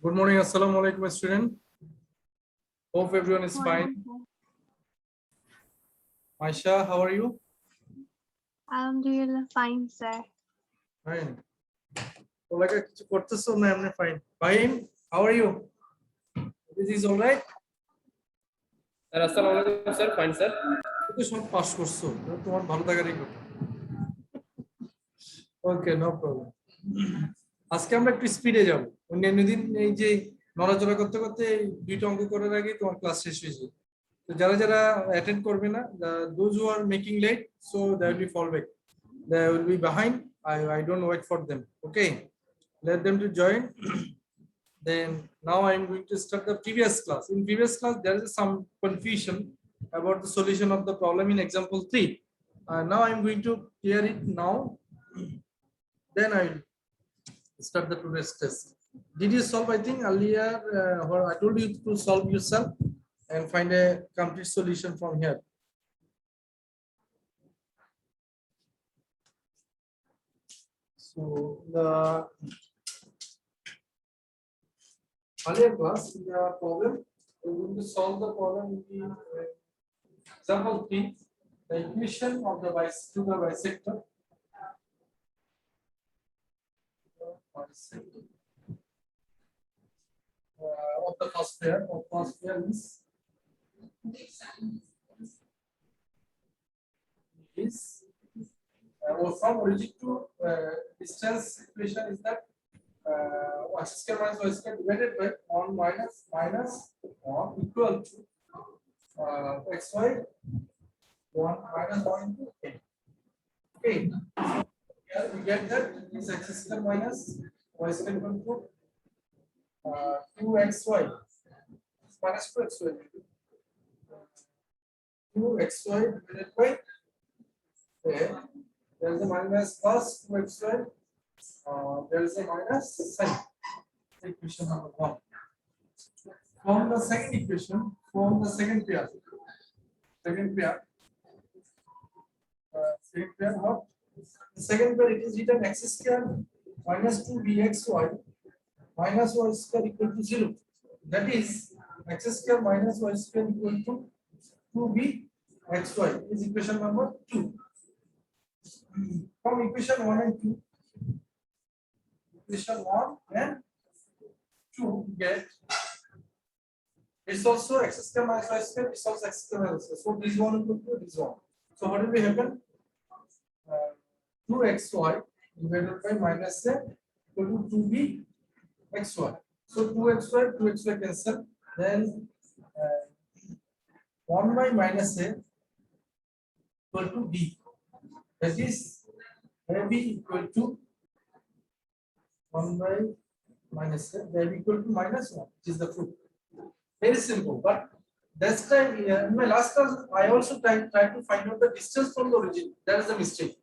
Good morning, assalamu alaikum, student. Hope everyone is fine. Morning. Aisha, how are you? Alhamdulillah, fine, sir. Fine. Olaga কিছু করতেছো না এমনি fine. Fine. How are you? This is all right? Sir আসসালামু আলাইকুম sir fine sir তুমি সব pass করছো। তোমার ভালো থাকারই কথা। ওকে, নো প্রবলেম। আজকে আমরা একটু স্পিডে যাব। অন্যান্য দিন এই যে নড়াচড়া করতে করতে দুইটা অঙ্ক করার আগে তোমার ক্লাস শেষ হয়ে যায়। তো যারা যারা অ্যাটেন্ড করবে না, those who are making late, so they will be fall back. They will be behind. I don't wait for them. Okay, let them to join. Then now I am going to start the previous class. In previous class, there is some confusion about the solution of the problem in example 3. Now I am going to clear it now. Then I will start the today's test. Did you solve? I think earlier, or I told you to solve yourself and find a complete solution from here. So the earlier class, the problem, we're going to solve the problem in the example 3, the equation of the bisector. Of the first pair, is or from origin to distance equation is that x square minus y square divided by 1 minus 1 equal to xy 1 minus 1 into a. Okay. Here we get that this x square minus y square equal to 2xy minus 2xy. 2xy divided by a. There is a minus plus 2xy. There is a minus sign. Equation number 1. From the second equation, from the second pair. Second pair what? The second pair, it is written x square minus 2bxy minus y square equal to 0. That is x square minus y square equal to 2bxy is equation number 2. From equation 1 and 2, equation 1 and 2 get it's also x square minus y square, it's also x square minus y. So this one equal to this one. So what will be happen? 2xy divided by minus a equal to 2bxy. So 2xy cancel. Then 1 by minus a equal to b. That is ab equal to 1 by minus a, ab equal to minus 1, which is the proof. Very simple. But this time in my last class, I also tried to find out the distance from the origin. That is the mistake.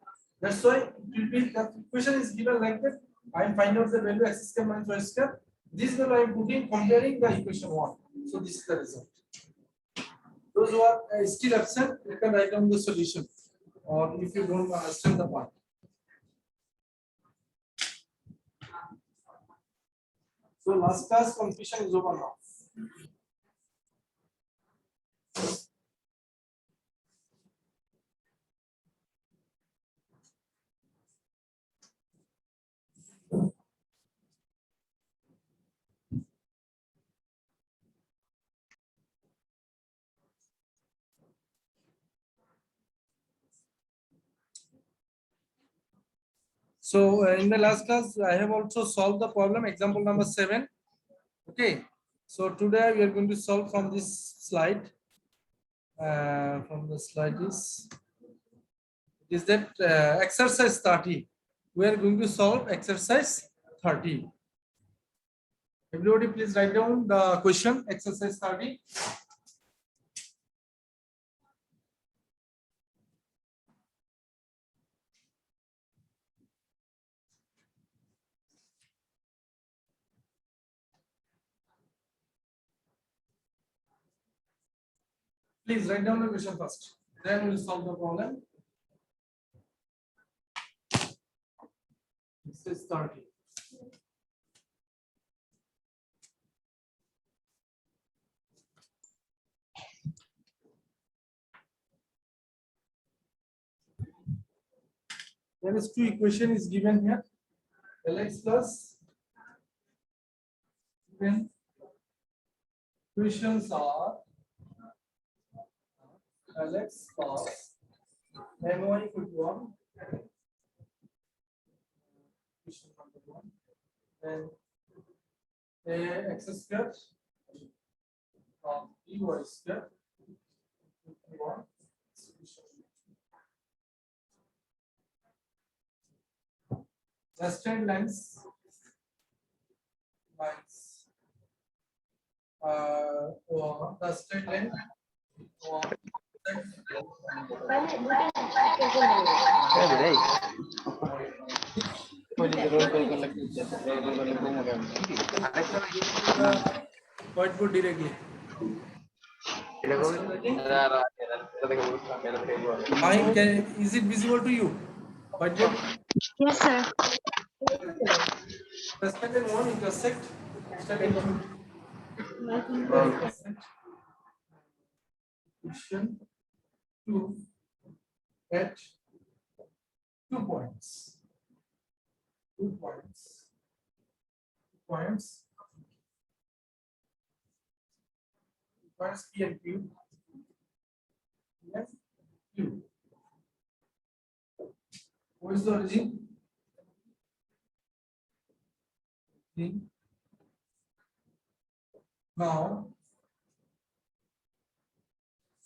That's why it will be the equation is given like that. I find out the value x square minus y square. This value I am putting comparing the equation 1. So this is the result. Those who are still absent, you can write down the solution, or if you don't understand the part. So last class confusion is over now. So in the last class, I have also solved the problem, example number 7. Okay. So today we are going to solve from this slide. From the slide is that exercise 30. We are going to solve exercise 30. Everybody, please write down the question, exercise 30. Please write down the question first. Then we'll solve the problem. This is 30. There is two equation is given here. Lx plus then equations are Lx plus my equal to 1. Equation number 1. Then ax square of by square equal to 1. The straight lines the straight line whiteboard directly. Mine, is it visible to you? Whiteboard. Yes, sir. The second one intersect. Second one. Equation 2 at 2 points. 2 points. 2 points. Points P and Q. Yes, Q. What is the origin? P. Now,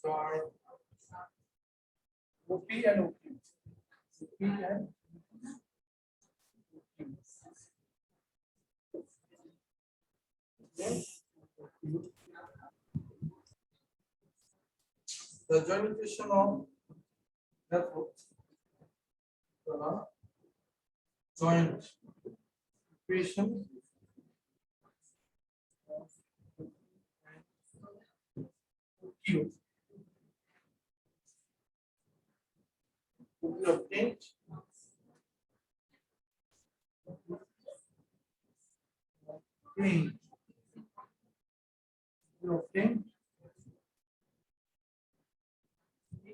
for OP and OQ. OP and OQ. Yes. The joint equation of therefore the joint equation of Q will be obtained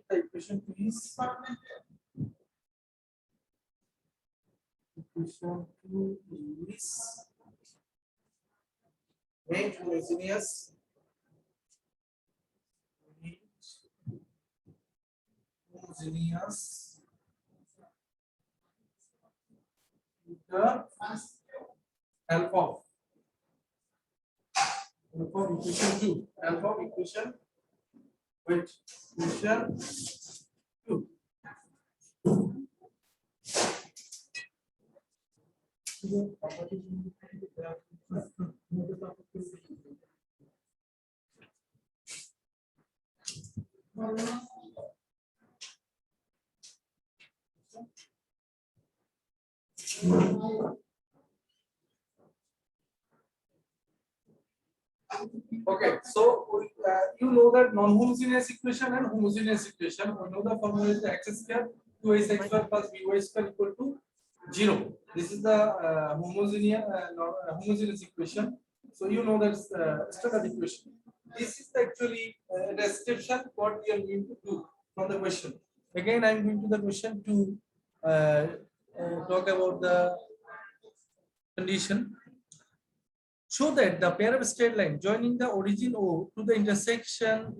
the equation is equation 2 is made homogeneous with the alpha of equation 2 alpha of equation with equation 2. Okay, so you know that non-homogeneous equation and homogeneous equation. We know the formula is the x square 2x square plus by square equal to 0. This is the homogeneous equation. So you know that's standard equation. This is actually a description what we are going to do from the question. Again, I am going to the question to talk about the condition. Show that the pair of straight line joining the origin O to the intersection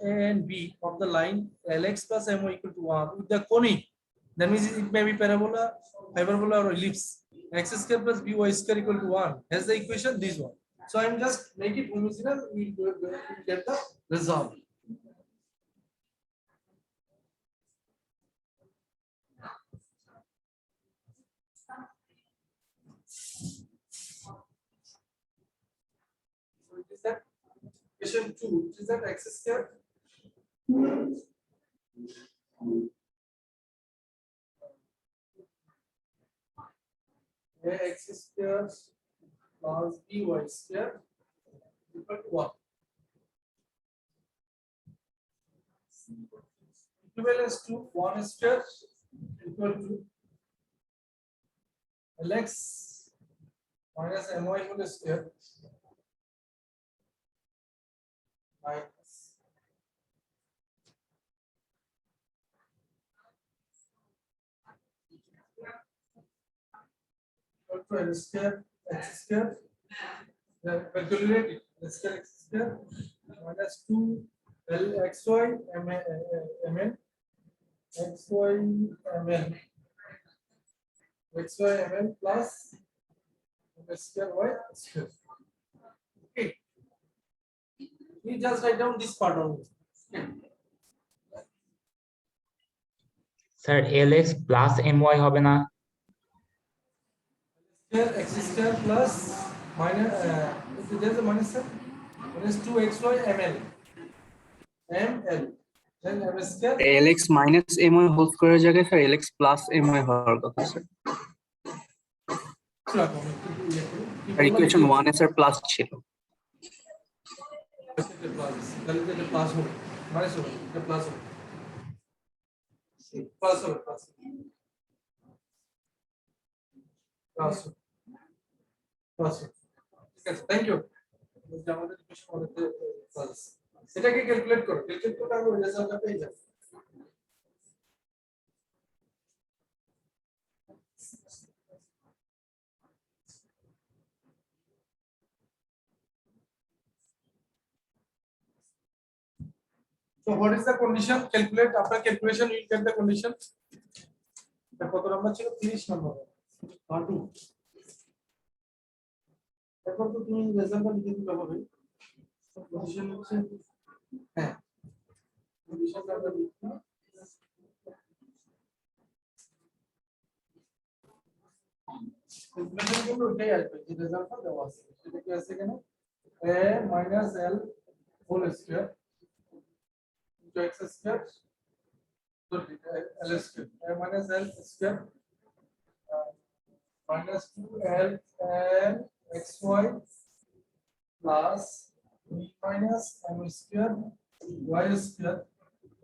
A and B of the line Lx plus My equal to 1 with the conic. That means it may be parabola, hyperbola, or ellipse. X square plus by square equal to 1 has the equation this one. So I'm just make it homogeneous. We will get the result. So it is that equation 2, it is that x square x square plus by square equal to 1. Equivalence to 1 square equal to Lx minus My whole square minus equal to L square x square. Then calculate it. L square x square minus 2 L xy mn xy mn xy mn plus L square y square. Okay. You just write down this part only. Okay. Sir lx plus my হবে না? Square x square plus minus there's a minus sir minus 2xy ml ml then m square lx minus my whole স্কয়ারের জায়গায় sir lx plus my হওয়ার কথা sir. আর equation 1 এ sir plus ছিল। তাহলে এটা প্লাস হবে মাইনাস হবে এটা প্লাস হবে প্লাস হবে প্লাস প্লাস প্লাস ঠিক আছে থ্যাংক ইউ আমাদের ইকুয়েশন বলতে প্লাস এটাকে ক্যালকুলেট করো ক্যালকুলেট করলে আমরা রেজাল্টটা পেয়ে যাব So what is the condition? Calculate after calculation you will get the condition. The কত নাম্বার ছিল 30 নাম্বার 2 এখন তো তুমি রেজাল্টটা লিখে দিতে হবে কন্ডিশন হচ্ছে হ্যাঁ কন্ডিশনটা আমরা লিখি ক্যালকুলেশন করলে ওইটাই আসবে যে রেজাল্টটা দেওয়া আছে সেটা কি আছে এখানে a minus l whole square into x square sorry l square a minus l square minus 2l and xy plus b minus m square y square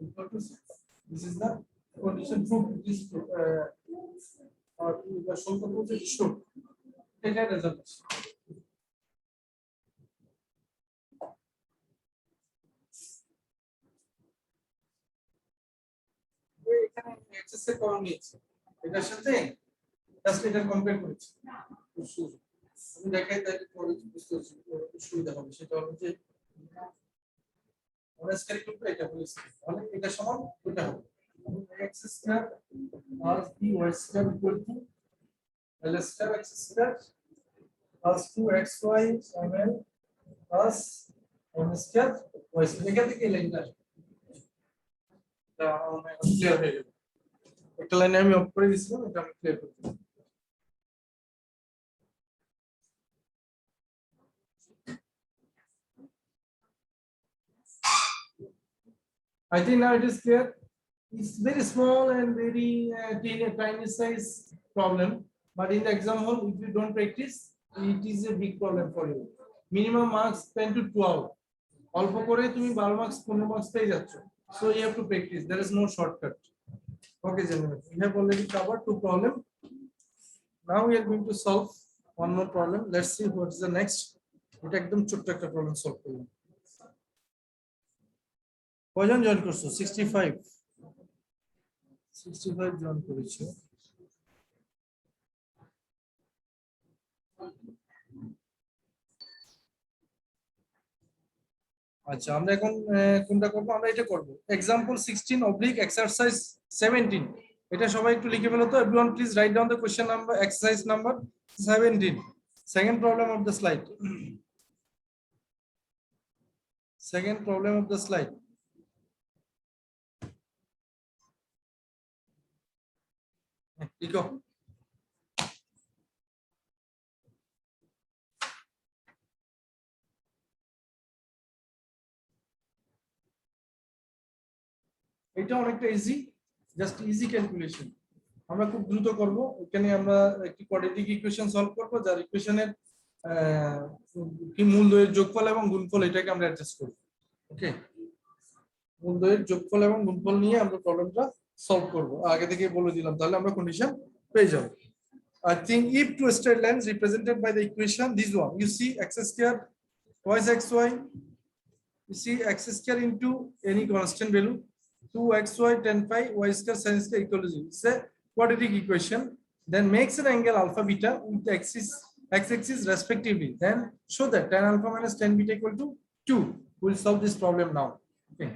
equal to 6. This is the condition proved. This or the show purpose is shown. Take a result. এখানে এক্সেসের কলম নিয়েছি এটার সাথে just এটা compare করেছি আমি দেখাই তাই পরে বুঝতে সুবিধা হবে সেটা হলো যে আমরা স্কয়ার করব এটা বলেছি তাহলে এটা সমান এটা হবে x square plus b y square equal to l square x square plus 2xy ml plus m square y square এখান থেকে লাইনটা ক্লিয়ার হয়ে গেল একটা লাইনে আমি অফ করে দিয়েছিলাম এটা আমি ক্লিয়ার করতে I think now it is clear. It's very small and very tiny size problem, but in the exam hall, if you don't practice, it is a big problem for you. Minimum marks 10 to 12. অল্প করে তুমি 12 marks 15 marks পেয়ে যাচ্ছ so you have to practice. There is no shortcut. Okay gentlemen, we have already covered 2 problems. Now we are going to solve one more problem. Let's see what is the next. এটা একদম ছোট্ট একটা problem solve করব কয়জন join করছো 65 join করেছো আচ্ছা আমরা এখন কোনটা করব আমরা এটা করব एग्जांपल 16 oblique exercise 17 এটা সবাই একটু লিখে ফেলো তো everyone please write down the question number exercise number 17 second problem of the slide second problem of the slide লিখো এটা অনেকটা ইজি জাস্ট ইজি ক্যালকুলেশন আমরা খুব দ্রুত করব এখানে আমরা একটি কোয়াড্রেটিক ইকুয়েশন সলভ করব যার ইকুয়েশনের কি মূলদ্বয়ের যোগফল এবং গুণফল এটাকে আমরা অ্যাডজাস্ট করব ওকে মূলদ্বয়ের যোগফল এবং গুণফল নিয়ে আমরা প্রবলেমটা সলভ করব আগে থেকে বলে দিলাম তাহলে আমরা কন্ডিশন পেয়ে যাব I think if two straight lines represented by the equation this one you see x square twice xy you see x square into any constant value 2xy tan phi y square sin square equal to 0. It's a quadratic equation. then makes an angle alpha beta with the x-axis respectively. Then show that tan alpha minus tan beta equal to 2. We'll solve this problem now. Okay.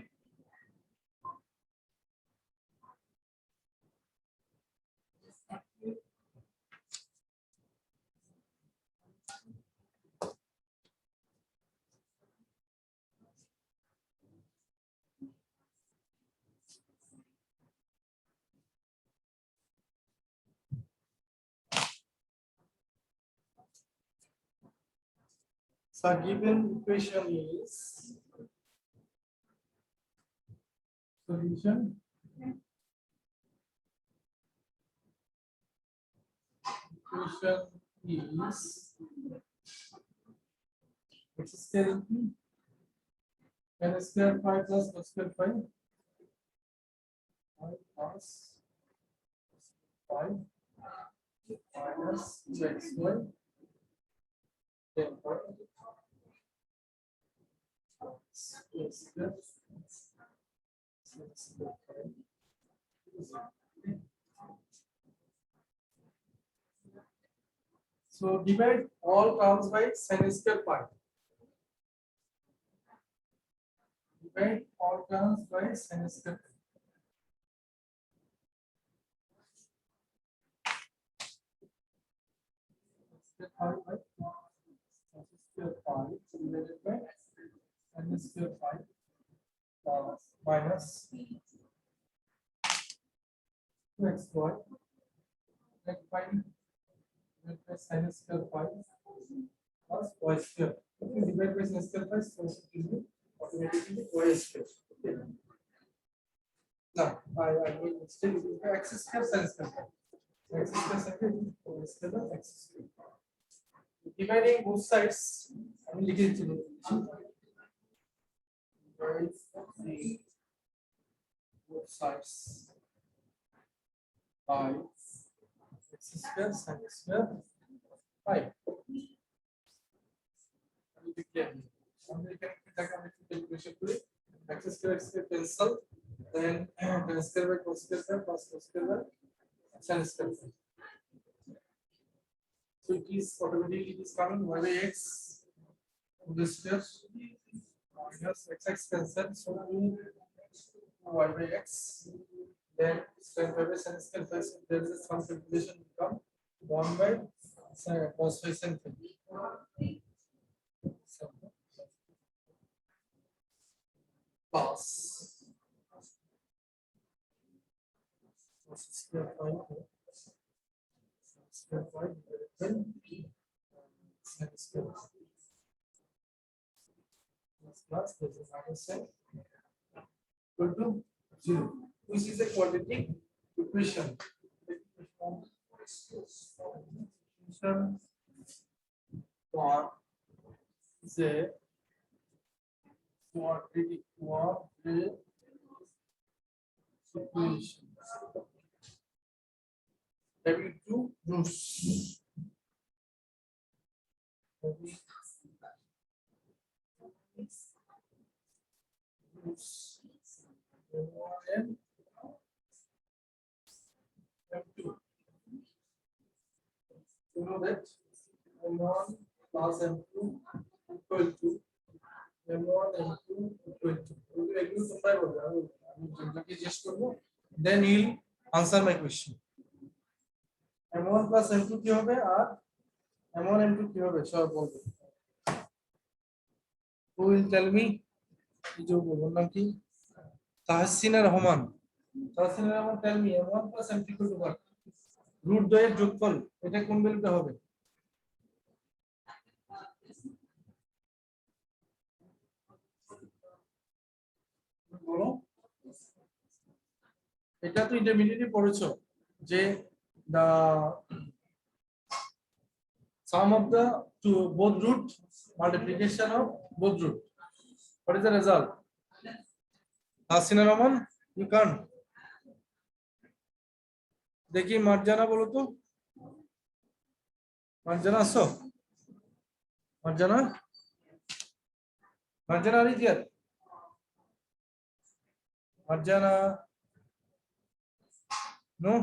So given equation is solution equation is x square into n square 5 plus x square 5 plus 5 minus 2xy then 5 x square so divide all terms by sin square pi. Divide all terms by sin square pi. Square pi by square pi divided by sin square pi minus 2xy then 5 sin square pi plus y square. If you divide by sin square pi, so it will automatically y square. Okay. Now, I will still use the x square sin square pi. X square sin y square x square. Dividing both sides, I will leave it to both sides by x square sin square pi. X square cancel, then tan square by cos square plus cos square by sin square. So it is automatically it is coming y by x this square minus x cancel, so y by x then sin by sin square plus there is some calculation become 1 by cos by sin plus cos square pi square pi divided by sin square plus this is minus n equal to 0, which is a quadratic equation. For the quadratic equation having two roots. M1 and M2. You know that M1 plus M2 equal to M1 M2 equal to. Then he'll answer my question. M1 plus M2 কি হবে আর M1 M2 কি হবে সব বলবে। Who will tell me? এই যে বললাম নাম কি? Tahsina Rahman. Tahsina Rahman tell me M1 plus M2 equal to what? Root 2 এর যোগফল এটা কোন ভ্যালুটা হবে? বলো। এটা তো ইন্টারমিডিয়েটে পড়েছো যে the sum of the two both root multiplication of both root. What is the result? Hasina Rahman, you can't. देखिए मार्जाना बोलो तो मार्जाना सो मार्जाना मार्जाना रिजियर मार्जाना no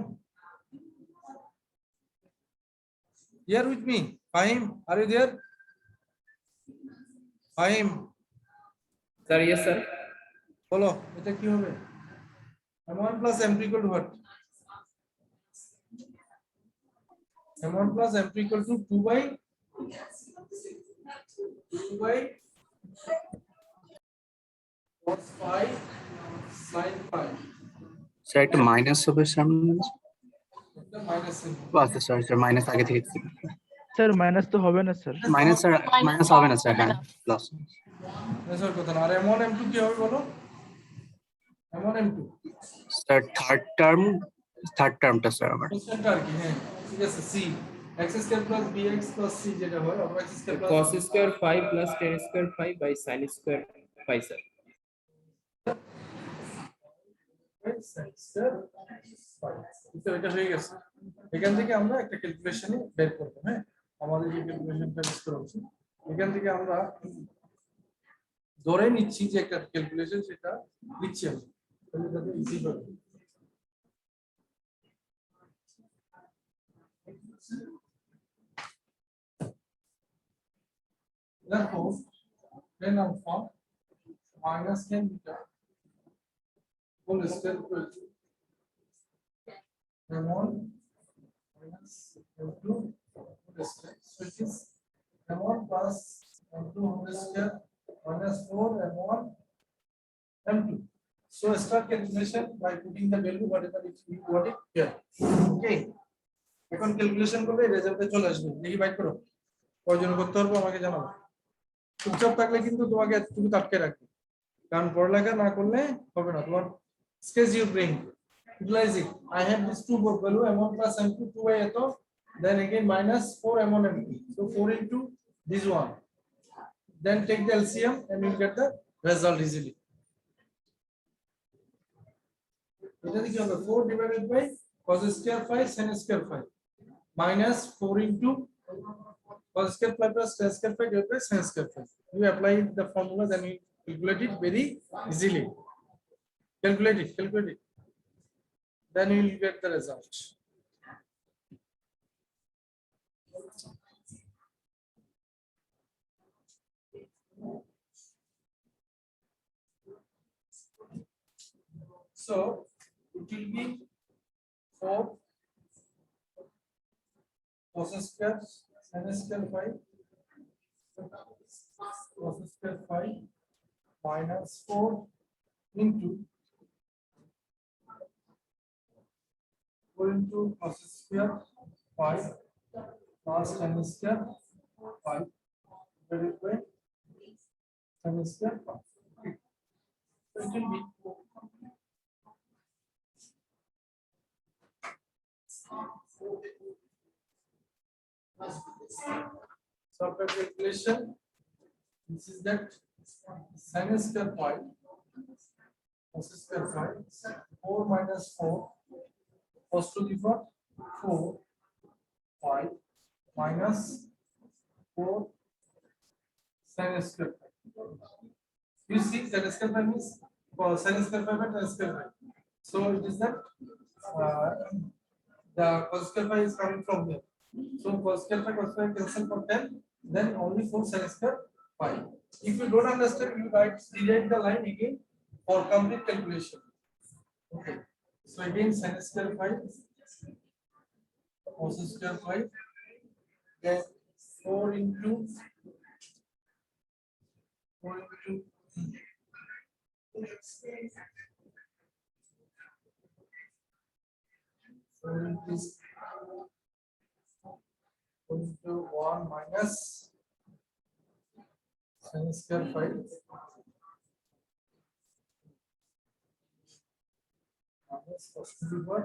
Here with me. Fahim, are you there? Fahim, Sir, yes, sir. বলো এটা কি হবে? m1 plus m2 equal to what? m1 plus m2 equal to 2 by cos phi sin phi. Sir একটা minus হবে সামনে। এটা minus symbol. আচ্ছা sorry sir, minus আগে থেকে স্যার মাইনাস তো হবে না স্যার। মাইনাস স্যার, মাইনাস হবে না স্যার, হ্যাঁ প্লাস। এসব কথা না। আর m1 m2 কি হবে বলো? m1 m2 sir third টার্মটা sir আমার। কোশ্চেনটা আর কি, হ্যাঁ ঠিক আছে। c x square plus bx plus c যেটা হয়, অথবা x square plus Cos square phi plus tan square phi by sin square phi, sir. sin square phi। তো এটা হয়ে গেছে। এখান থেকে আমরা একটা ক্যালকুলেশন বের করব। হ্যাঁ, আমাদের যে ক্যালকুলেশনটা বের করা উচিত, এখান থেকে আমরা ধরে নিচ্ছি যে একটা ক্যালকুলেশন, সেটা লিখছি আমরা, তাহলে যাতে ইজি হবে। Therefore, tan alpha minus tan beta whole square equal to m1 minus m2 whole square. So it is m1 plus m2 whole square minus 4 m1 m2. So start calculation by putting the value whatever it you got it here. Okay. এখন calculation করলে রেজাল্টে চলে আসবে। দেখি byte করো, কয়জন করতে পারবো আমাকে জানাবো। চুপচাপ থাকলে কিন্তু তোমাকে এতটুকু আটকে রাখবে, কারণ পড়ালেখা না করলে হবে না। তোমার sketch your brain, utilize it. I have this two value m1 plus m2 2 by eto, then again minus 4 m1 m2, so 4 into this one, then take the LCM and you get the result easily. এটা কি হবে? 4 divided by cos square phi sin square phi minus 4 into cos square phi plus tan square phi divided by sin square phi. You apply the formula, then you calculate it very easily. Calculate it, then you will get the result. So it will be 4 cos square sin square phi cos square phi minus 4 into 4 into cos square phi plus sin square phi divided by sin square phi. Okay. So it will be so after calculation, this is that sin square phi cos square phi 4 minus 4 cos to the power 4 phi minus 4 sin square phi. You see sin square phi means sin square phi by tan square phi. So it is that the cos square phi is coming from here. So cos square phi cancel for 10, then only 4 sin square phi. If you don't understand, you rewrite the line again for complete calculation. Okay. So again sin square phi cos square phi, then 4 into 4 into 1 minus sin square phi minus cos to the power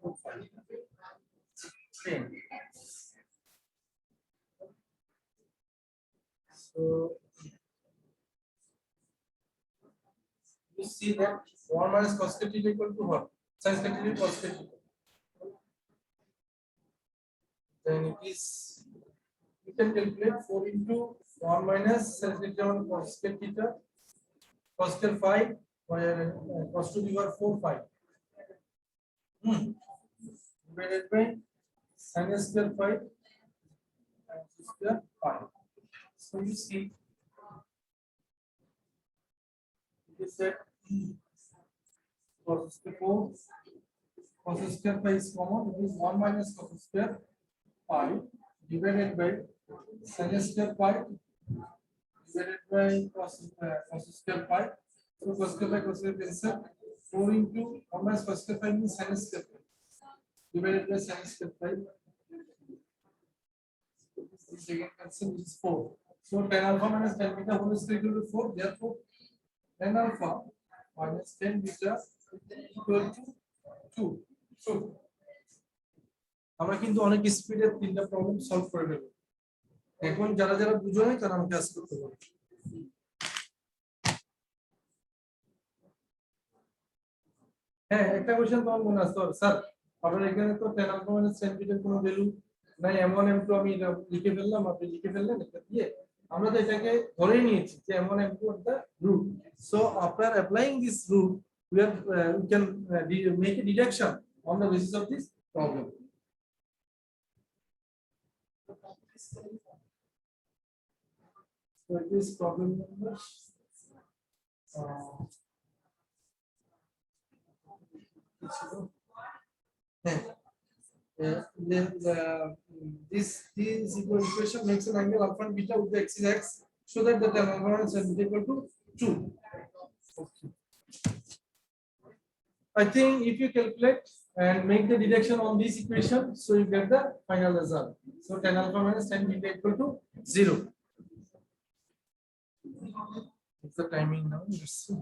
4 phi. Okay. So you see that 1 minus cos theta equal to what? Sin theta cos theta. Then it is, you can calculate 4 into 1 minus sin theta on cos theta cos square phi cos to the power 4 phi divided by sin square phi square pi. So you see, it is that cos square 4 cos square pi is common. It is 1 minus cos square pi divided by sin square pi divided by cos square pi. So cos square pi cancel. 4 into 1 minus cos square pi means sin square pi divided by sin square pi. This again cancel, which is 4. So tan alpha minus tan beta whole square equal to 4. Therefore, tan alpha minus tan beta equal to 2. So আমরা কিন্তু অনেক স্পিডে তিনটা problem solve করে দেব। এখন যারা যারা বুঝো না তারা আমাকে আস্ক করতে পারে। হ্যাঁ, একটা কোশ্চেন তোমার মনে আছে স্যার, আপনার এখানে তো tan alpha minus tan beta কোনো ভ্যালু নাই, m1 m2 আমি এটা লিখে ফেললাম, আপনি লিখে ফেললেন এটা দিয়ে। আমরা তো এটাকে ধরেই নিয়েছি যে m1 m2 at the root. So after applying this root, we can make a deduction on the basis of this problem. So it is problem number this equation makes an angle alpha and beta with the axis x, so that the tan alpha minus tan beta equal to 2. Okay. I think if you calculate and make the deduction on this equation, so you get the final result. So tan alpha minus tan beta equal to 0. What's the timing now? Let's see.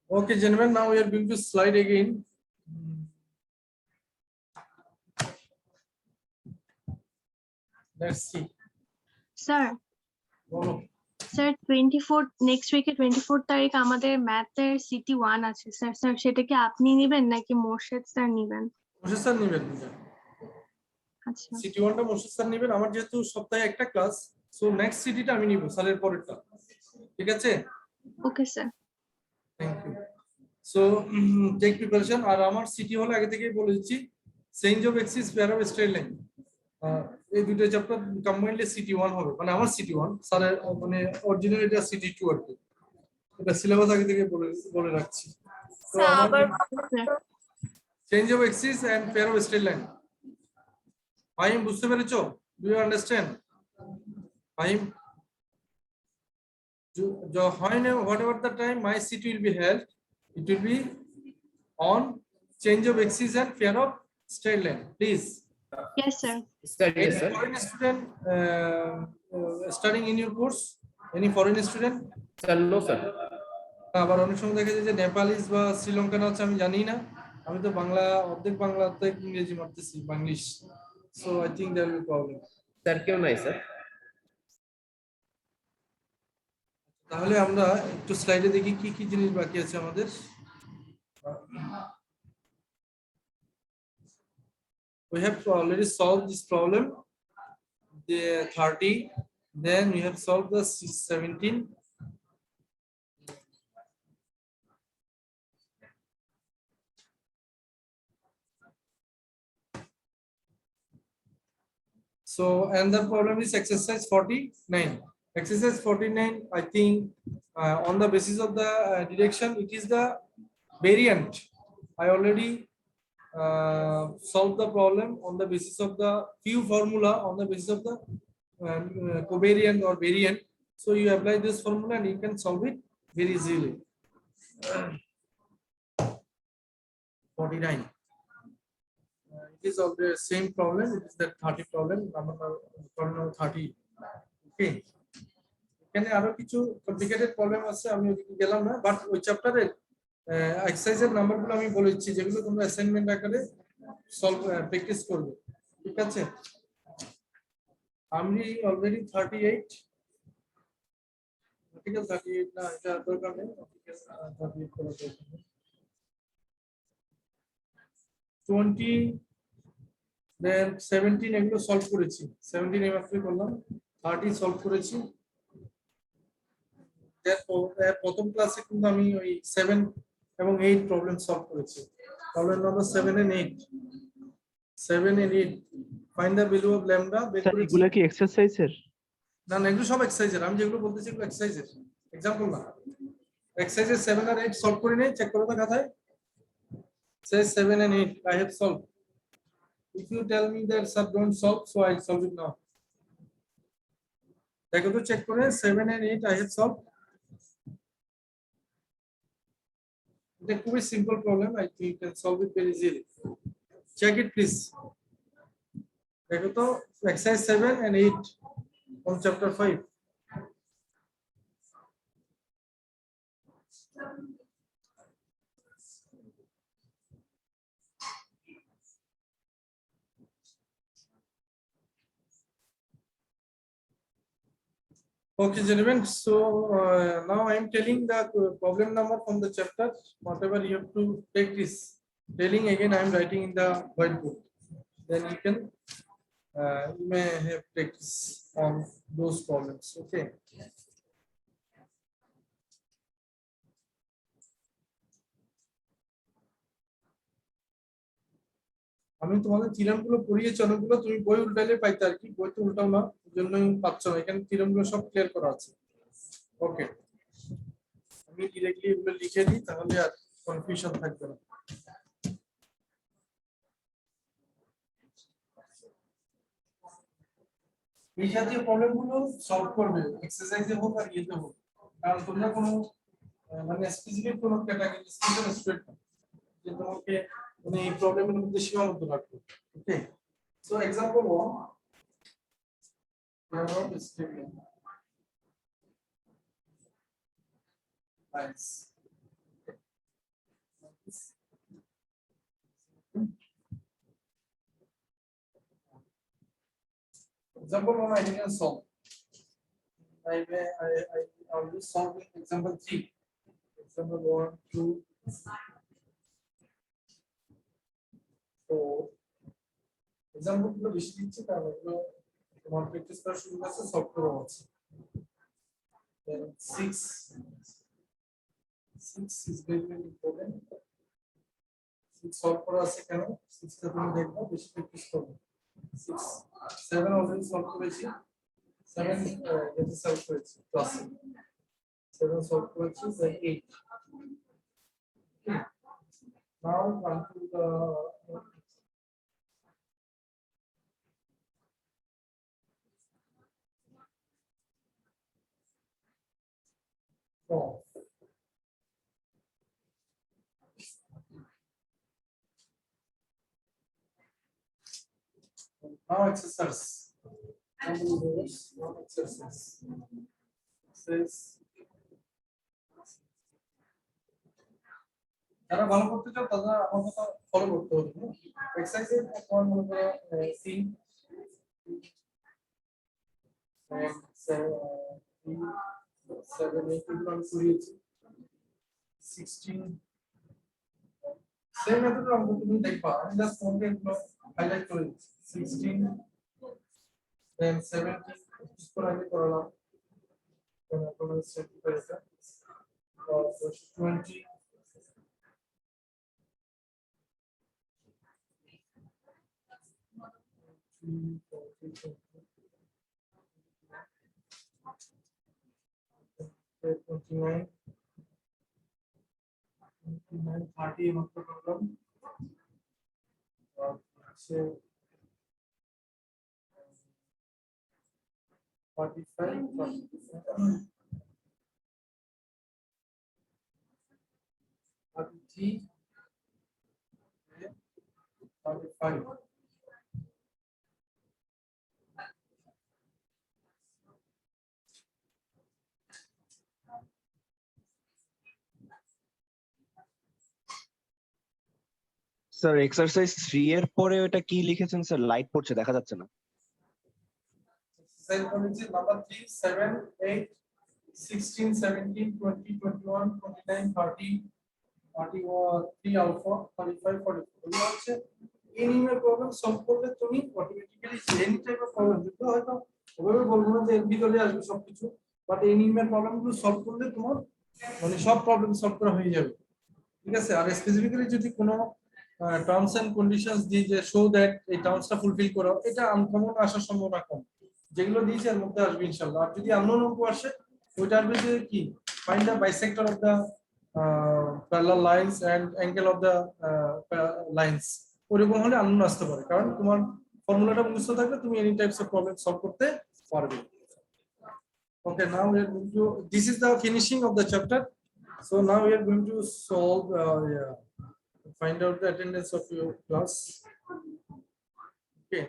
Okay, gentlemen, now we are going to slide again. Let's see. Sir বলো। Sir 24 next উইকে 24 তারিখ আমাদের ম্যাথের city 1 আছে sir. Sir সেটা কি আপনি নেবেন নাকি মোর্শেদ স্যার নেবেন? মোর্শেদ স্যার নেবেন। আচ্ছা সিটি 1টা মোর্শেদ স্যার নেবেন। আমার যেহেতু সপ্তাহে একটা ক্লাস, সো নেক্সট সিটিটা আমি নিব স্যারের পরেরটা। ঠিক আছে? Okay sir. Thank you. So take preparation. আর আমার সিটি হলো আগে থেকেই বলে দিচ্ছি, change of axis, pair of straight line, এই দুটো চ্যাপ্টার কম্বাইন্ডলি সিটি 1 হবে। মানে আমার সিটি 1, স্যারের মানে অরিজিনাল এটা সিটি 2 আর কি। এটা সিলেবাস আগে থেকে বলে রাখছি। তো আমার change of axis and pair of straight line, Fahim বুঝতে পেরেছো? Do you understand Fahim? whatever the time my city will be held, it will be on change of axis and pair of straight line. Please. Yes sir. Yes, sir. Foreign student studying in your course? Any foreign student? Sir, no, sir. আবার অনেক সময় দেখা যায় যে Nepalese বা শ্রীলঙ্কান আছে, আমি জানি না। আমি তো বাংলা অর্ধেক বাংলা অর্ধেক ইংরেজি মারতেছি, Banglish. So I think there will be problem. Sir, কেউ নাই স্যার। তাহলে আমরা একটু স্লাইডে দেখি কি কি জিনিস বাকি আছে আমাদের। We have already solved this problem, the 30, then we have solved the 17. So another problem is exercise 49. Exercise 49, I think on the basis of the direction, it is the variant. I already solved the problem on the basis of the few formula, on the basis of the covariant or variant. So you apply this formula and you can solve it very easily. 49. It is of the same problem. It is the 30 problem. Number 30. Okay. এখানে আরো কিছু complicated problem আছে, আমি ওদিকে গেলাম না, but ওই চ্যাপ্টারের এক্সারসাইজের নাম্বারগুলো আমি বলে দিচ্ছি, যেগুলো তোমরা অ্যাসাইনমেন্ট আকারে সলভ প্র্যাকটিস করবে। ঠিক আছে? আমি অলরেডি 38, ঠিক আছে 38 না, এটা দরকার নেই, 38 করা দরকার নেই। 20 দেন 17 এগুলো সলভ করেছি 17 এইমাত্র করলাম 30 সলভ করেছি এর প্রথম ক্লাসে কিন্তু আমি ওই 7 এবং 8 প্রবলেম সলভ করেছি problem number 7 and 8 7 and 8 find the value of lambda বের স্যার করেছি এগুলা কি এক্সারসাইজের? না না এগুলো সব এক্সারসাইজের আমি যেগুলো বলতেছি এগুলো এক্সারসাইজের एग्जांपल না এক্সারসাইজের 7 আর 8 সলভ করে নেই চেক করো তো খাতায় say 7 and 8 I have solved if you tell me that sir don't solve so I'll solve it now দেখো তো চেক করে 7 and 8 I have solved এটা খুবই simple problem I think you can solve it very easily check it please দেখো তো exercise 7 and 8 from chapter 5 Okay, gentlemen. So now I am telling the problem number from the chapter. Whatever you have to take this. Telling again, I am writing in the whiteboard. Then you may have practice on those problems. Okay. আমি তোমাদের থিওরামগুলো পড়িয়েছি অনেকগুলো তুমি বই উল্টাইলে পাইতে আর কি বই তো উল্টাও না এজন্যই পাচ্ছ না এখানে থিওরামগুলো সব ক্লিয়ার করা আছে ওকে আমি ডিরেক্টলি এগুলো লিখে দিই তাহলে আর কনফিউশন থাকবে না এই জাতীয় প্রবলেমগুলো সলভ করবে এক্সারসাইজে হোক আর ইয়েতে হোক কারণ তোমরা কোনো মানে স্পেসিফিক কোনো ক্যাটাগরি স্পেশাল স্টুডেন্ট যে তোমাকে মানে এই প্রবলেমের মধ্যে সীমাবদ্ধ রাখবে okay so example 1 now this statement nice example 1 I can solve I already solved example 3 example 1 2 example গুলো বেশি দিচ্ছি কারণ এগুলো তোমার প্র্যাকটিস করা শুরু করতে সলভ করা আছে 6 is very very important 6 solve করা আছে কেন 6 টা তুমি দেখো বেশি প্র্যাকটিস করবে 6 7 অলরেডি সলভ করেছি 7 এটা সলভ করেছি প্লাস 7 সলভ করেছি then 8 now come to the now exercise. Now exercise. Says যারা ভালো করতে চাও তারা আমার কথা ফলো করতে হবে এক্সারসাইজে তোমার মনে করো 3 7 8 এগুলো আমি করিয়েছি 16 সেম মেথড অঙ্ক তুমি দেখবা আমি জাস্ট তোমাকে এগুলো হাইলাইট করে দিচ্ছি 16 then 17 স্কোর আগে করলাম then আপনারা সেট করে এটা 20 29 30 মাত্র করলাম সে 45 33 45 স্যার এক্সারসাইজ 3 এর পরে ওটা কি লিখেছেন স্যার লাইট পড়ছে দেখা যাচ্ছে না exercise policy number 3 7 8 16 17 20 21 29 30 31 3 alpha 35 44 এগুলো হচ্ছে এই নিয়মের প্রবলেম সলভ করলে তুমি automatically any type of problem যেটা হয়তো ওভাবে বলবো না যে এর ভিতরে আসবে সবকিছু, বাট এই নিয়মের প্রবলেমগুলো সলভ করলে তোমার মানে সব প্রবলেম সলভ করা হয়ে যাবে। ঠিক আছে, আর স্পেসিফিক্যালি যদি কোনো টার্মস এন্ড কন্ডিশনস দিই যে শো দ্যাট এই টার্মসটা ফুলফিল করো, এটা আনকমন আসার সম্ভাবনা কম। যেগুলো দিয়েছে এর মধ্যে আসবে ইনশাআল্লাহ। আর যদি আননোন অঙ্ক আসে ওইটা আসবে যে কি find the bisector of the parallel lines and angle of the lines, ওরকম হলে আননোন আসতে পারে, কারণ তোমার ফর্মুলাটা মুখস্থ থাকলে তুমি any types of problem solve করতে পারবে। Okay, now we are going to, this is the finishing of the chapter. So now we are going to solve, find out the attendance of your class. Okay.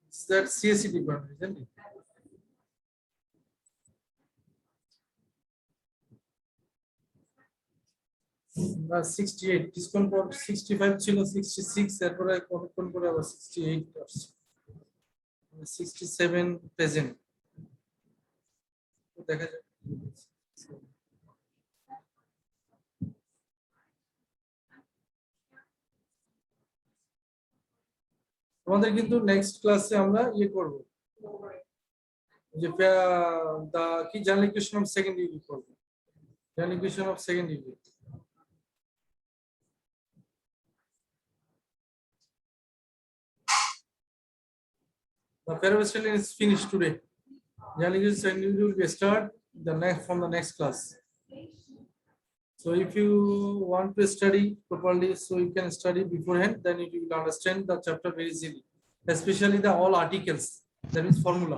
It's that CSE department, isn't it? না 68 কিছুক্ষণ পর 65 ছিল 66, এরপরে কতক্ষণ পরে আবার 68 আসছে, 67 present. দেখা যাক আমাদের কিন্তু নেক্সট ক্লাসে আমরা ইয়ে করব যে দা কি general equation of second degree করব, general equation of second degree. The parallel is finished today. Generally, will be start the next from the next class. So if you want to study properly, so you can study beforehand, then you will understand the chapter very easily. Especially the all articles, that means formula.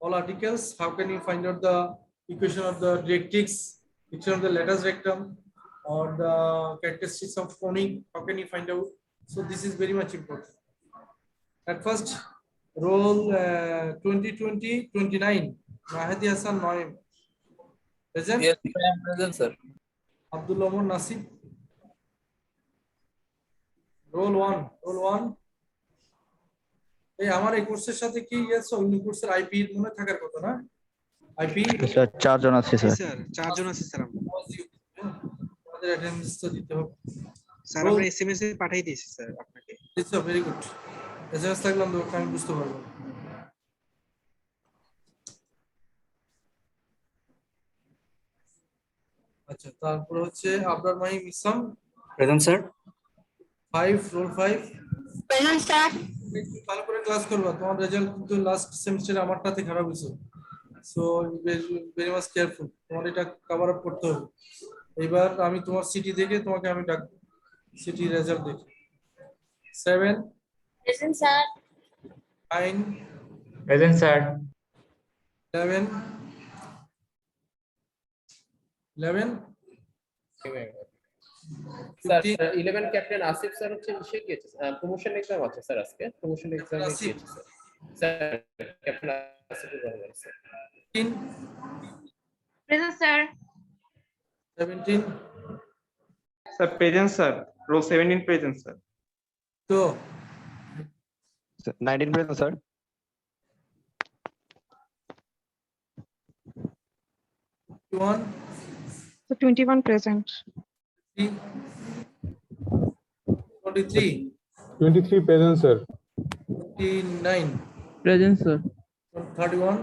All articles, how can you find out the equation of the directrix, equation of the lattice rectum, or the characteristics of conic? How can you find out? So this is very much important. At first, roll 2020-29. Mahdi Hassan Noim. Present? Yes, I am present, sir. Abdullah Omar Nasib. Roll 1. Roll 1. এই আমার এই কোর্সের সাথে কি আছে অন্য কোর্সের IP মনে থাকার কথা না? আইপি স্যার 4 জন আছে স্যার। স্যার 4 জন আছে স্যার। আমাদের অ্যাটেন্ডেন্স তো দিতে হবে স্যার। আমরা এসএমএস এ পাঠিয়ে দিয়েছি স্যার আপনাকে। It's very good. এসএমএস লাগলাম তো আমি বুঝতে পারবো। আচ্ছা, তারপর হচ্ছে Abrar Mahim Islam. Present sir. 5 roll 5। Present sir. একটু ভালো করে ক্লাস করবা, তোমার রেজাল্ট কিন্তু লাস্ট সেমিস্টারে আমারটাতে খারাপ হয়েছে, সো ভেরি মাচ কেয়ারফুল, তোমার এটা কভার আপ করতে হবে। এবার আমি তোমার সিটি দেখে তোমাকে আমি ডাকবো, সিটি রেজাল্ট দেখে। 7 present sir. 9 Present, sir. 11 11 sir 11 captain Asif sir হচ্ছে সে গিয়েছে প্রমোশন এক্সাম আছে স্যার, আজকে প্রমোশন এক্সামে আসিফ। গিয়েছে sir. Sir captain Asifur Rahman sir. 15 present sir. 17 Sir, present, sir. Row 17 present, sir. তো 19 present, sir. 21 So 21 present. 23 23 present, sir. 29 present sir. 31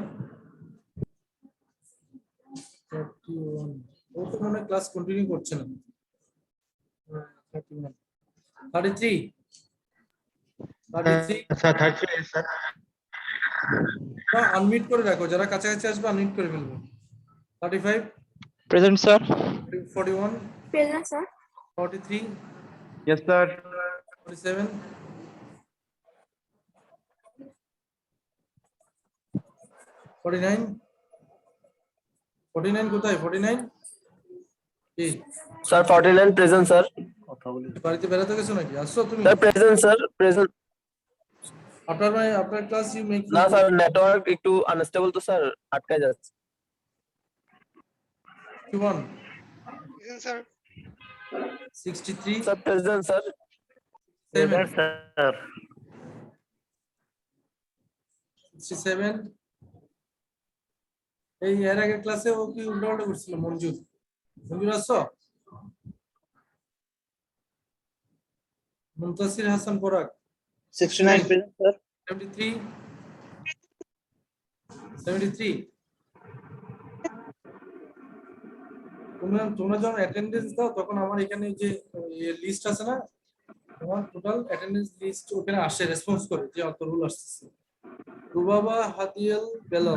31 ও তো মনে class continue করছে না। 31 33 Sir, 38, sir. আনমিউট করে রাখো, যারা কাছাকাছি আসবে আনমিউট করে ফেলবো। 35 present sir. 41 present sir. 43 Yes, sir. 47 49 49 কোথায়? 49 কি স্যার 49 প্রেজেন্ট স্যার। বাড়িতে বেড়াতে গেছো নাকি? আসছো তুমি? Sir present sir, present. আপনার ক্লাস ইউ মেক না স্যার, নেটওয়ার্ক একটু আনস্টেবল তো স্যার, আটকে যাচ্ছে। 61 present sir. 63 sir present sir. 7 sir 67 এই এর আগের ক্লাসে ও কি উল্টাপাল্টা করছিল মঞ্জুর আসছো মুনতাসির হাসান পরাগ 69 present, sir. 73 73 তোমরা যখন অ্যাটেন্ডেন্স দাও তখন আমার এখানে যে লিস্ট আছে না তোমার টোটাল অ্যাটেন্ডেন্স লিস্ট ওখানে আসে রেসপন্স করে যে অত রুল আসছে রুবাবা হাদিয়াল বেলাল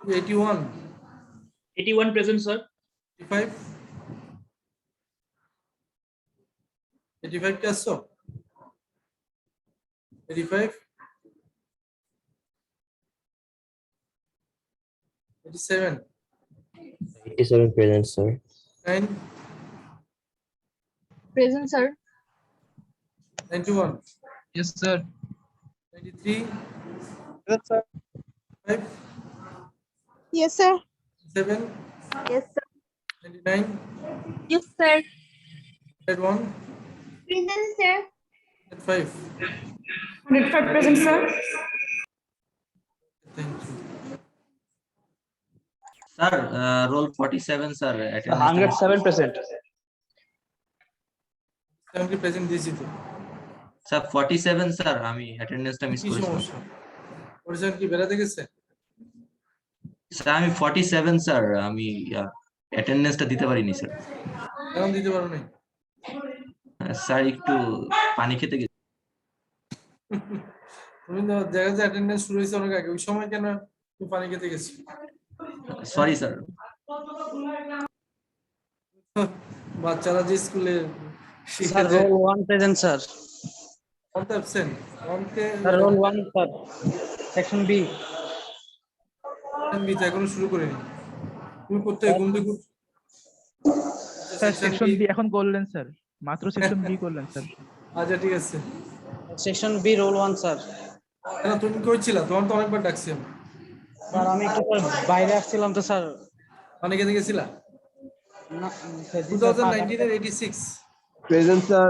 81 81 present, sir. 85 85 কে আসছো 85 87 87 present, sir. 9 Present, sir. 91 Yes, sir. 93 Yes, sir. 5 Yes, sir. 7 Yes, sir. 99 Yes, sir. 1 Present, sir. 5 105 present, sir. thank you Sir, roll 47, sir. 107 present. 70 present দিয়েছি তো Sir, 47, sir. আমি অ্যাটেন্ডেন্সটা miss কি করেছি। সমস্যা পরিচয় কি বেড়াতে গেছে স্যার আমি 47, স্যার। আমি অ্যাটেন্ডেন্সটা দিতে পারিনি, স্যার। কেন দিতে পারো নাই স্যার একটু পানি খেতে গেছি। তুমি তো দেখা যায় অ্যাটেন্ডেন্স শুরু হয়েছে অনেক আগে ওই সময় কেন তুমি পানি খেতে গেছো সরি, স্যার। বাচ্চারা যে স্কুলে Sir, roll 1 present, sir. অন্ত অ্যাবসেন্ট অন্তে Sir, roll 1, sir. Section B. আমি তো এখনো শুরু করিনি তুমি করতে ঘুম থেকে স্যার সেকশন বি এখন করলেন স্যার, মাত্র সেকশন বি করলেন স্যার। আচ্ছা ঠিক আছে Section B, roll 1, sir. কেন তুমি কইছিলা তোমার তো অনেকবার ডাকছি আমি Sir, আমি একটু বাইরে আসছিলাম তো স্যার। পানি খেতে গেছিলা না, 2019 এর 86 প্রেজেন্ট স্যার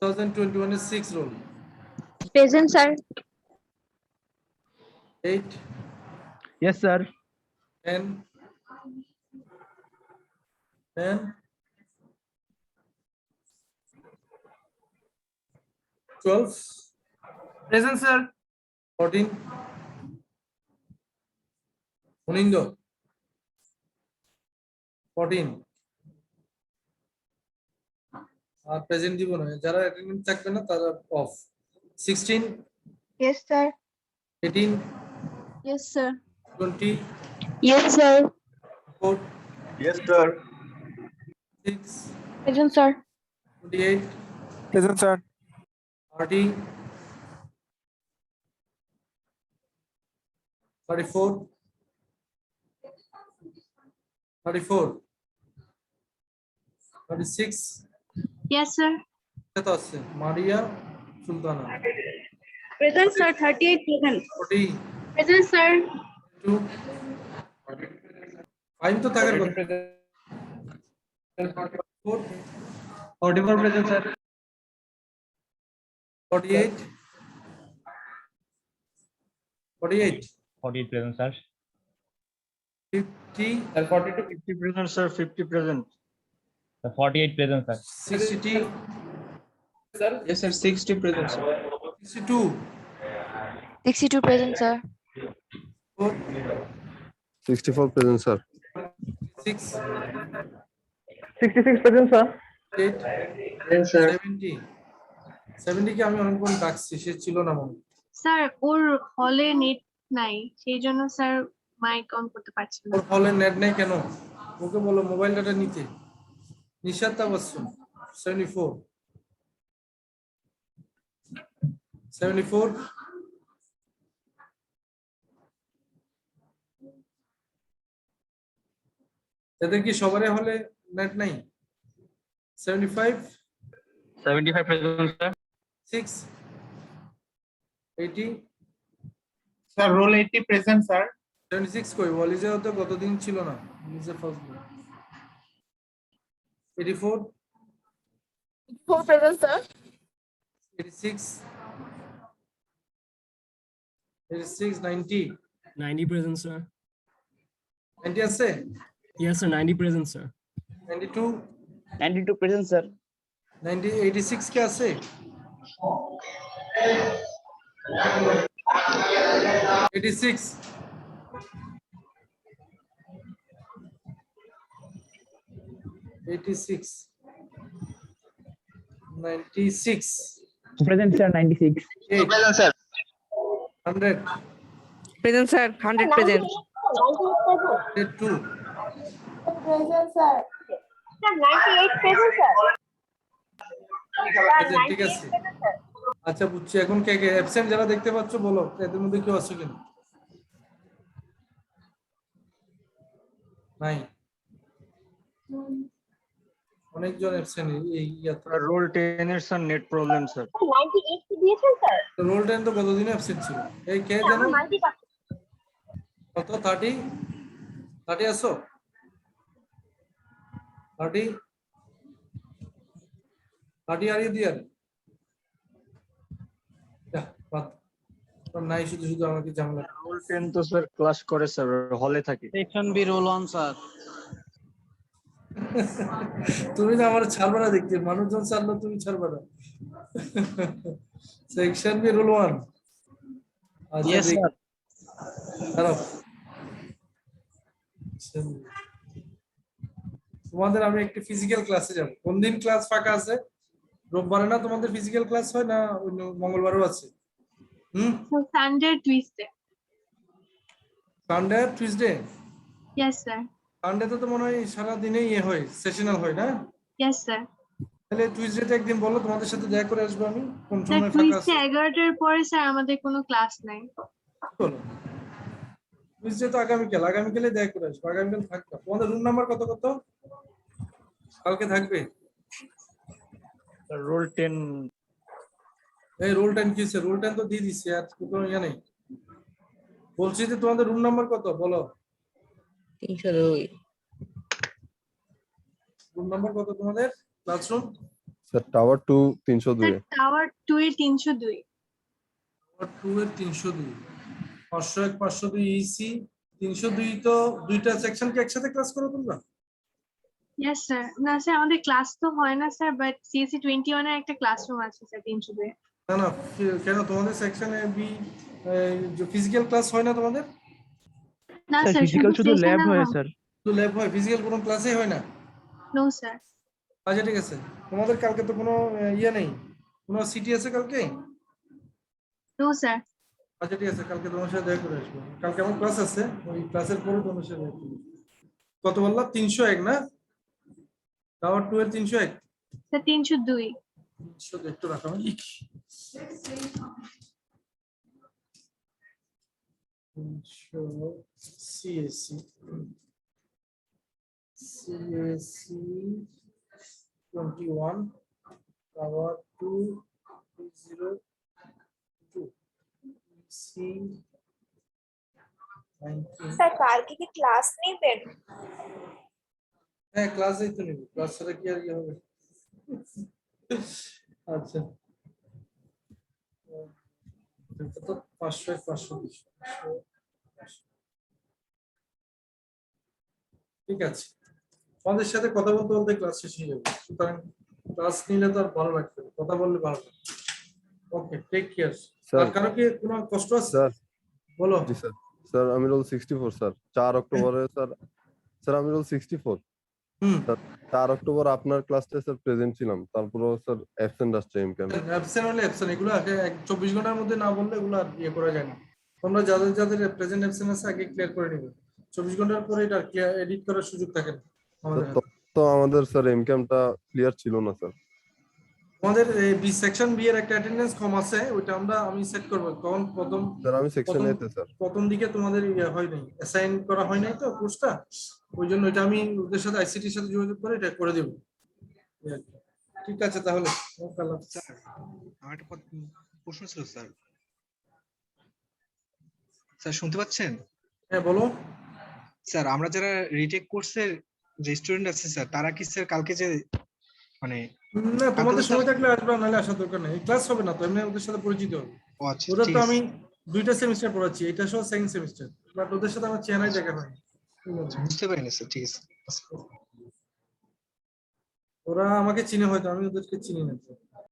2021 এর 6 roll Present, sir. 8 yes sir. 10 10 12 Present, sir. 14 Munindo 14 আর প্রেজেন্ট দিব না যারা অ্যাটেন্ডেন্স থাকবে না তারা off 16 Yes, sir. 18 Yes, sir. 20 Yes, sir. 4 yes sir 6 Present, sir. 28 Present, sir. 30 34 34 36 Yes, sir. কত আছে মারিয়া Sultana Present, sir. 38 present. 40 Present, sir. 2 fine তো থাকার কথা 44 present, sir. 48 48 48 present, sir. 50 Sir, 42. 50 present sir 50 present 48 present, sir. 60 Sir. Yes, sir, 60 present, sir. 62 62 present, sir. 4 64 present, sir. 6 66 present, sir. 8 70 70 কে আমি অনেকক্ষণ ডাকছি সে ছিল না মনে স্যার ওর হলে নেট নাই সেই জন্য স্যার মাইক অন করতে পারছি না ওর ফলে নেট নেই কেন ওকে বলো মোবাইল ডাটা নিতে নিশাত তাবাসসুম 74 74 এদের কি সবারই হলে নেট নাই 75 75 present, sir. 6 80 Sir, roll 80 present, sir. 76 কই ওয়ালিজা তো কতদিন ছিল না নিজে first 84 4 present, sir. 86 86 90 90 present, sir. 90 আছে? Yes, sir. 90 present, sir. 92, 92 present, sir. 90, 86 কে আছে? 86, 86, 96, Present, sir. 96. 8, Present, sir. 100, Present, sir. 100 present. 102, Present, sir. 98 present, sir. ঠিক আছে। আচ্ছা বুঝছি। এখন কে কে অ্যাবসেন্ট যারা দেখতে পাচ্ছ বলো, এদের মধ্যে কেউ আছে কিনা? নাই, অনেকজন অ্যাবসেন্ট এই ইয়াতে। রোল 10 এর স্যার নেট প্রবলেম স্যার। 98 কি দিয়েছেন, স্যার? রোল 10 তো কতদিন অ্যাবসেন্ট ছিল? এই কে জানো? 90 কত? 30, 30 আসো? 30, 30 আর দিয়ার নাই, শুধু শুধু আমাকে ঝামেলা। রোল 10 তো স্যার ক্লাস করে স্যার, হলে থাকে। Section B roll one, sir. তুমি না আমার ছাড়বা না, দেখতে মানুষজন ছাড়লো, তুমি ছাড়বা না। Section B roll 1। আচ্ছা Yes, sir. খারাপ। তোমাদের আমি একটি ফিজিক্যাল ক্লাসে যাব। কোন দিন ক্লাস ফাঁকা আছে? রোববারে না তোমাদের ফিজিক্যাল ক্লাস হয় না? অন্য মঙ্গলবারও আছে? Sunday Tuesday. Sunday Tuesday? Yes sir. Sunday তো মনে হয় সারা দিনেই ইয়ে হয়, সেশনাল হয় না? Yes sir. তাহলে টিউসডেতে একদিন বলো, তোমাদের সাথে দেখা করে আসবো আমি। কোন স্যার সময় ফাঁকা আছে? টুইসডে 11টার পরে স্যার আমাদের কোনো ক্লাস নাই। বলো। টুইসডে তো আগামীকালে দেখা করে আসবো। আগামীকাল থাকবে। তোমাদের রুম নাম্বার কত কত কালকে থাকবে? রোল 10 এই রোল 10 কি স্যার? রোল 10 তো দিয়ে দিছি, আর কোনো ইয়ে নেই। বলছি যে তোমাদের রুম নাম্বার কত বলো? 302 রুম নাম্বার কত তোমাদের classroom? Sir tower 2 sir 302 tower 2 এর 302। টাওয়ার 2 এর 302, 501 502 ইসি 302। তো দুইটা সেকশন কি একসাথে ক্লাস করো তোমরা? Yes sir. না স্যার আমাদের ক্লাস তো হয় না স্যার, বাট সিএসসি 21 এর একটা ক্লাসরুম আছে স্যার 302 এ। না না, কেন তোমাদের সেকশনে বি ফিজিক্যাল ক্লাস হয় না তোমাদের? না স্যার স্যার ফিজিক্যাল শুধু ল্যাব sessional হয়, হয়। স্যার। তো ল্যাব হয়, ফিজিক্যাল কোনো ক্লাসই হয় না? No sir. আচ্ছা ঠিক আছে। তোমাদের কালকে তো কোনো ইয়ে নেই, কোনো সিটি আছে কালকে? No sir. আচ্ছা ঠিক আছে, কালকে তোমার সাথে দেখা করে আসবো। কালকে আমার ক্লাস আছে, ওই ক্লাসের পরে তোমার সাথে দেখা করবো। কত বললাম? 301 না? টাওয়ার 2 এর 301? স্যার 302। 302 একটু রাখো। CSC 21 tower 202 C 19। স্যার কালকে কি ক্লাস নেবেন? হ্যাঁ ক্লাসেই তো নিবি, ক্লাস ছাড়া কি আর ইয়ে হবে? আচ্ছা তো 500 520 ঠিক আছে। আমাদের সাথে কথা বলতে বলতে ক্লাস শেষ হয়ে যাবে, সুতরাং ক্লাস নিলে তো আর ভালো লাগবে না, কথা বললে ভালো লাগবে। ওকে, টেক কেয়ার। স্যার আর কারো কি কোনো কষ্ট আছে? স্যার বলো। জি স্যার। স্যার আমি রোল 64 স্যার। 4 অক্টোবরে স্যার। স্যার আমি রোল 64। স্যার 4 অক্টোবর আপনার ক্লাসে স্যার প্রেজেন্ট ছিলাম, তারপরে স্যার অ্যাবসেন্ট আসছে এমকেএম। অ্যাবসেন্ট হলে অ্যাবসেন্ট, এগুলো আগে 24 ঘন্টার মধ্যে না বললে এগুলো আর ইয়ে করা যায় না। তোমরা যাদের যাদের প্রেজেন্ট অ্যাবসেন্ট আছে আগে ক্লিয়ার করে নিবে। 24 ঘন্টার পরে এটা ক্লিয়ার এডিট করার সুযোগ থাকে না আমাদের হাতে। তো আমাদের স্যার এমকেএমটা ক্লিয়ার ছিল না স্যার। আমাদের বি সেকশন বি এর একটা অ্যাটেন্ডেন্স কম আছে, ওইটা আমি সেট করব। তখন স্যার আমি সেকশন এ তে স্যার। প্রথম দিকে তোমাদের ইয়ে হয় নাই, অ্যাসাইন করা হয় নাই তো কোর্সটা, ওই জন্য এটা আমি ওদের সাথে আইসিটির সাথে যোগাযোগ করে এটা করে দেব। ঠিক আছে তাহলে। স্যার আমার একটা প্রশ্ন ছিল স্যার। স্যার শুনতে পাচ্ছেন? হ্যাঁ বলো। স্যার আমরা যারা রিটেক কোর্সের যে স্টুডেন্ট আছে স্যার, তারা কি স্যার কালকে যে মানে না তোমাদের সময় থাকলে আসবে, নাহলে আসার দরকার নেই। ক্লাস হবে না তো, এমনি ওদের সাথে পরিচিত হবে। ও আচ্ছা ওদের ঠিক তো আছে। আমি দুইটা সেমিস্টার পড়াচ্ছি, এটা সহ সেকেন্ড সেমিস্টার, বাট ওদের সাথে আমার চেনাই দেখা হয়। বুঝতে পারিনি স্যার, ঠিক আছে। ওরা আমাকে চিনে হয়তো, আমি ওদেরকে চিনি না।